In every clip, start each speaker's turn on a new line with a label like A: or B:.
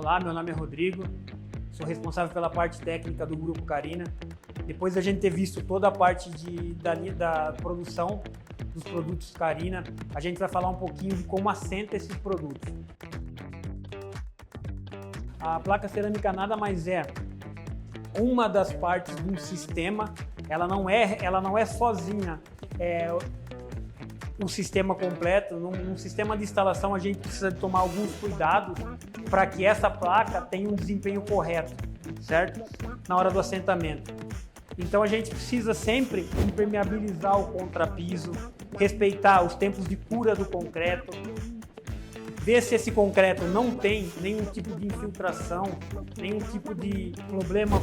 A: Olá, meu nome é Rodrigo, sou responsável pela parte técnica do Grupo Carina. Depois da gente ter visto toda a parte da produção dos produtos Carina, a gente vai falar um pouquinho de como assenta esses produtos. A placa cerâmica nada mais é uma das partes de um sistema, ela não é sozinha, o sistema completo. Num sistema de instalação a gente precisa tomar alguns cuidados para que essa placa tenha um desempenho correto, certo? Na hora do assentamento. Então a gente precisa sempre impermeabilizar o contrapiso, respeitar os tempos de cura do concreto, ver se esse concreto não tem nenhum tipo de infiltração, nenhum tipo de problema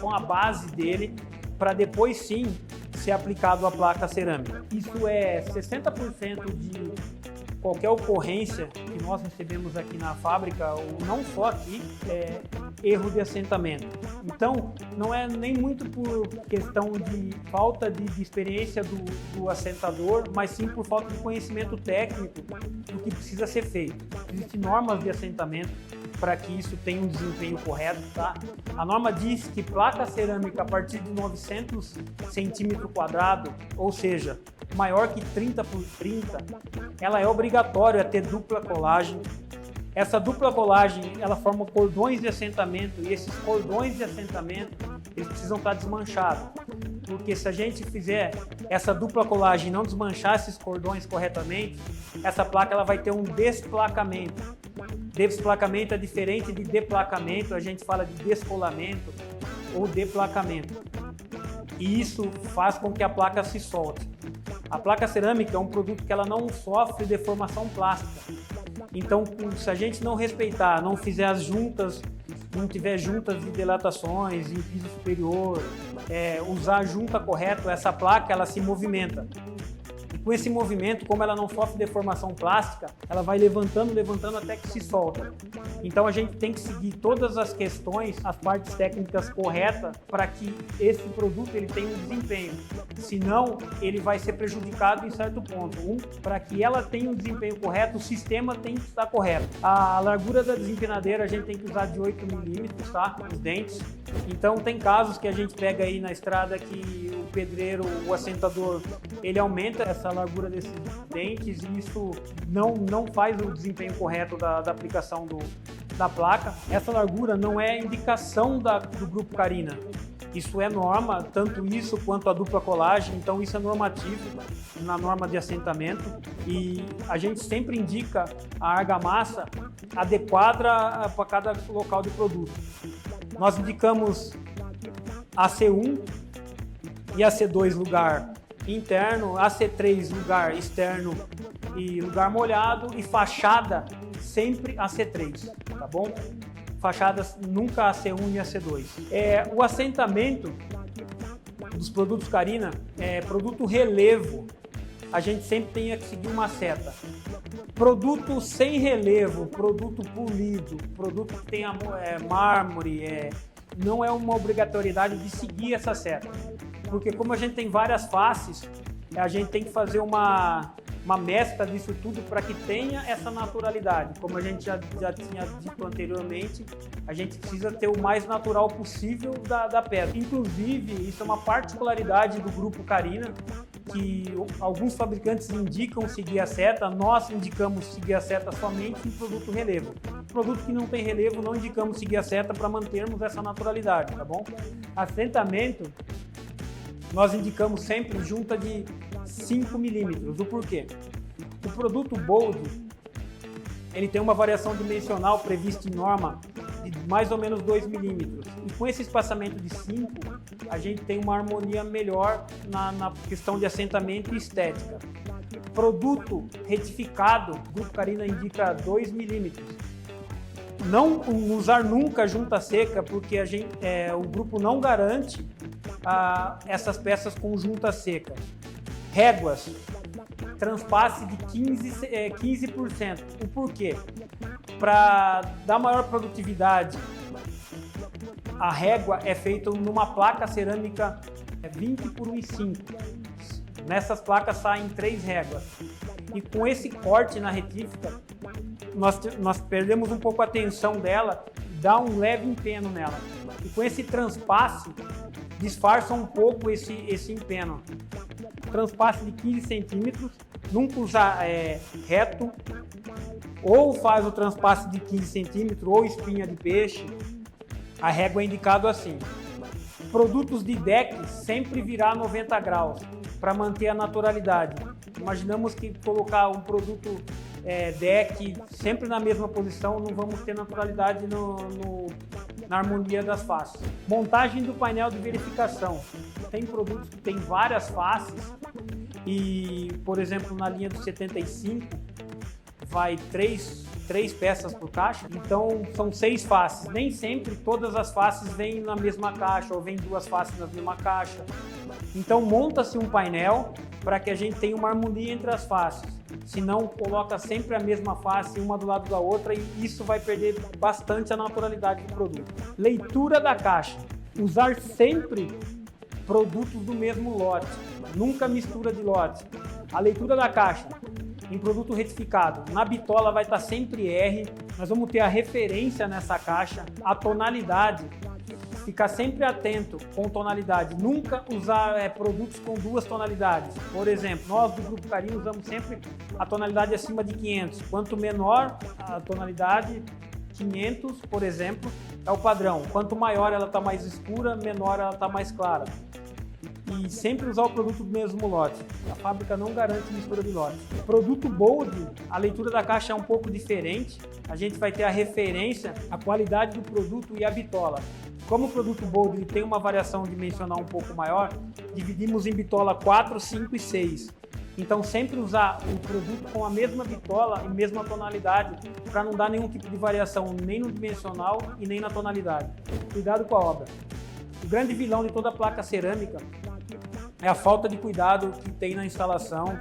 A: com a base dele, para depois sim ser aplicado a placa cerâmica. Isso é 60% de qualquer ocorrência que nós recebemos aqui na fábrica, ou não só aqui, é erro de assentamento. Então, não é nem muito por questão de falta de experiência do assentador, mas sim por falta de conhecimento técnico do que precisa ser feito. Existem normas de assentamento para que isso tenha um desempenho correto, tá? A norma diz que placa cerâmica a partir de 900 centímetros quadrados, ou seja, maior que 30 por 30, ela é obrigatória ter dupla colagem. Essa dupla colagem, ela forma cordões de assentamento, e esses cordões de assentamento, eles precisam estar desmanchados. Porque se a gente fizer essa dupla colagem e não desmanchar esses cordões corretamente, essa placa ela vai ter um desplacamento. Desplacamento é diferente de deplacamento, a gente fala de descolamento ou deplacamento. E isso faz com que a placa se solte. A placa cerâmica é um produto que ela não sofre deformação plástica. Então, se a gente não respeitar, não fizer as juntas, não tiver juntas de dilatações em piso superior, usar a junta correta, essa placa ela se movimenta. E com esse movimento, como ela não sofre deformação plástica, ela vai levantando até que se solta. Então a gente tem que seguir todas as questões, as partes técnicas corretas para que esse produto ele tenha um desempenho. Senão, ele vai ser prejudicado em certo ponto. Para que ela tenha um desempenho correto, o sistema tem que estar correto. A largura da desempenadeira a gente tem que usar de 8 milímetros, tá? Os dentes. Então tem casos que a gente pega aí na estrada que o pedreiro, o assentador, ele aumenta essa largura desses dentes e isso não faz o desempenho correto da aplicação da placa. Essa largura não é indicação do Grupo Carina. Isso é norma, tanto isso quanto a dupla colagem, então isso é normativo na norma de assentamento e a gente sempre indica a argamassa adequada para cada local de produto. Nós indicamos AC1 e AC2 lugar interno, AC3 lugar externo e lugar molhado e fachada sempre AC3, tá bom? Fachadas nunca AC1 e AC2. O assentamento dos produtos Carina produto relevo, a gente sempre tem que seguir uma seta. Produto sem relevo, produto polido, produto que tem mármore, não é uma obrigatoriedade de seguir essa seta. Porque como a gente tem várias faces, a gente tem que fazer uma mescla disso tudo para que tenha essa naturalidade. Como a gente já tinha dito anteriormente, a gente precisa ter o mais natural possível da pedra. Inclusive, isso é uma particularidade do Grupo Carina, que alguns fabricantes indicam seguir a seta, nós indicamos seguir a seta somente em produto relevo. Produto que não tem relevo, não indicamos seguir a seta para mantermos essa naturalidade, tá bom? Assentamento, nós indicamos sempre junta de 5 milímetros. O porquê? O produto Bold, ele tem uma variação dimensional prevista em norma de mais ou menos 2 milímetros. E com esse espaçamento de 5, a gente tem uma harmonia melhor na questão de assentamento e estética. Produto retificado, o Grupo Carina indica 2 milímetros. Não usar nunca junta seca, porque o grupo não garante essas peças com junta seca. Réguas, transpasse de 15%. O porquê? Para dar maior produtividade, a régua é feita numa placa cerâmica 20 por 1,5. Nessas placas saem 3 réguas. E com esse corte na retífica, nós perdemos um pouco a tensão dela, dá um leve empeno nela. E com esse transpasse, disfarça um pouco esse empeno. Transpasse de 15 centímetros, nunca usar reto, ou faz o transpasse de 15 centímetros, ou espinha de peixe. A régua é indicado assim. Produtos de deck sempre virar 90 graus, para manter a naturalidade. Imaginamos que colocar um produto deck sempre na mesma posição, não vamos ter naturalidade na harmonia das faces. Montagem do painel de verificação. Tem produtos que tem várias faces e, por exemplo, na linha do 75, vai três peças por caixa, então são 6 faces. Nem sempre todas as faces vêm na mesma caixa ou vêm 2 faces na mesma caixa. Então monta-se um painel para que a gente tenha uma harmonia entre as faces. Senão coloca sempre a mesma face uma do lado da outra e isso vai perder bastante a naturalidade do produto. Leitura da caixa. Usar sempre produtos do mesmo lote. Nunca mistura de lote. A leitura da caixa. Em produto retificado, na bitola vai estar sempre R, nós vamos ter a referência nessa caixa, a tonalidade, ficar sempre atento com tonalidade, nunca usar produtos com 2 tonalidades. Por exemplo, nós do Grupo Carinho usamos sempre a tonalidade acima de 500, quanto menor a tonalidade, 500, por exemplo, é o padrão, quanto maior ela está mais escura, menor ela está mais clara. E sempre usar o produto do mesmo lote. A fábrica não garante mistura de lote. Produto Bold, a leitura da caixa é um pouco diferente. A gente vai ter a referência, a qualidade do produto e a bitola. Como o produto Bold ele tem uma variação dimensional um pouco maior, dividimos em bitola 4, 5 e 6. Então sempre usar o produto com a mesma bitola e mesma tonalidade para não dar nenhum tipo de variação nem no dimensional e nem na tonalidade. Cuidado com a obra. O grande vilão de toda a placa cerâmica é a falta de cuidado que tem na instalação.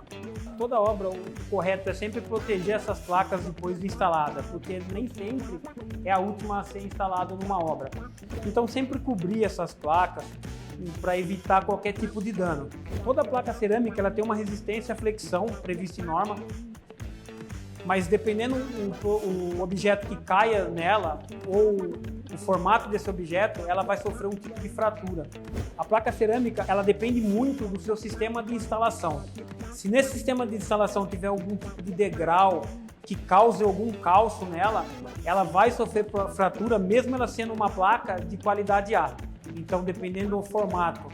A: Toda obra, o correto é sempre proteger essas placas depois de instalada, porque nem sempre é a última a ser instalada numa obra. Então sempre cobrir essas placas para evitar qualquer tipo de dano. Toda placa cerâmica ela tem uma resistência à flexão prevista em norma, mas dependendo o objeto que caia nela ou o formato desse objeto, ela vai sofrer um tipo de fratura. A placa cerâmica, ela depende muito do seu sistema de instalação. Se nesse sistema de instalação tiver algum tipo de degrau que cause algum calço nela, ela vai sofrer fratura, mesmo ela sendo uma placa de qualidade A. Então, dependendo do formato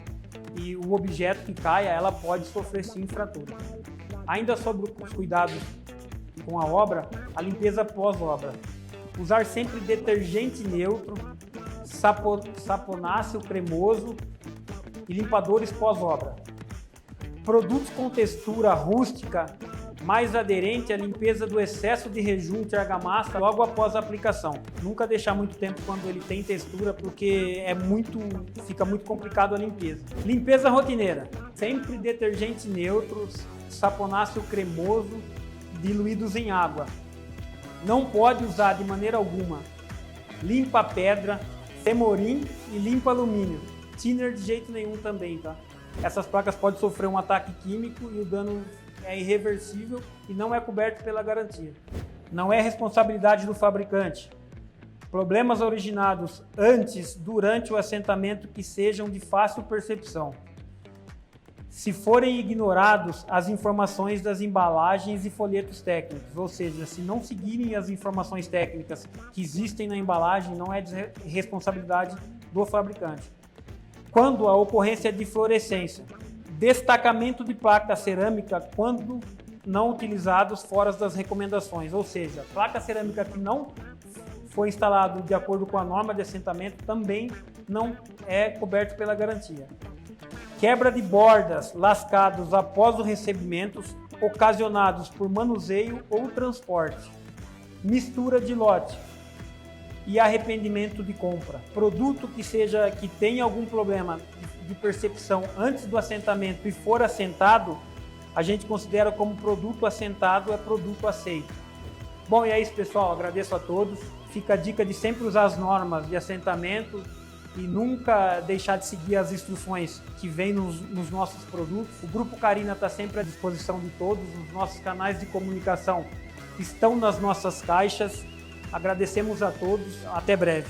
A: e o objeto que caia, ela pode sofrer sim fratura. Ainda sobre os cuidados com a obra, a limpeza pós-obra. Usar sempre detergente neutro, saponáceo cremoso e limpadores pós-obra. Produtos com textura rústica, mais aderente à limpeza do excesso de rejunte e argamassa logo após a aplicação. Nunca deixar muito tempo quando ele tem textura, porque fica muito complicado a limpeza. Limpeza rotineira. Sempre detergente neutro, saponáceo cremoso, diluídos em água. Não pode usar de maneira alguma limpa-pedra, femorim e limpa-alumínio. Thinner de jeito nenhum também, tá? Essas placas podem sofrer um ataque químico e o dano é irreversível e não é coberto pela garantia. Não é responsabilidade do fabricante. Problemas originados antes, durante o assentamento que sejam de fácil percepção. Se forem ignorados as informações das embalagens e folhetos técnicos, ou seja, se não seguirem as informações técnicas que existem na embalagem, não é responsabilidade do fabricante. Quando a ocorrência de fluorescência, destacamento de placa cerâmica quando não utilizados fora das recomendações, ou seja, placa cerâmica que não foi instalado de acordo com a norma de assentamento também não é coberto pela garantia. Quebra de bordas lascados após o recebimento, ocasionados por manuseio ou transporte. Mistura de lote e arrependimento de compra. Produto que tenha algum problema de percepção antes do assentamento e for assentado, a gente considera como produto assentado, é produto aceito. Bom, e é isso, pessoal. Agradeço a todos. Fica a dica de sempre usar as normas de assentamento e nunca deixar de seguir as instruções que vêm nos nossos produtos. O Grupo Carina está sempre à disposição de todos. Os nossos canais de comunicação estão nas nossas caixas. Agradecemos a todos, até breve.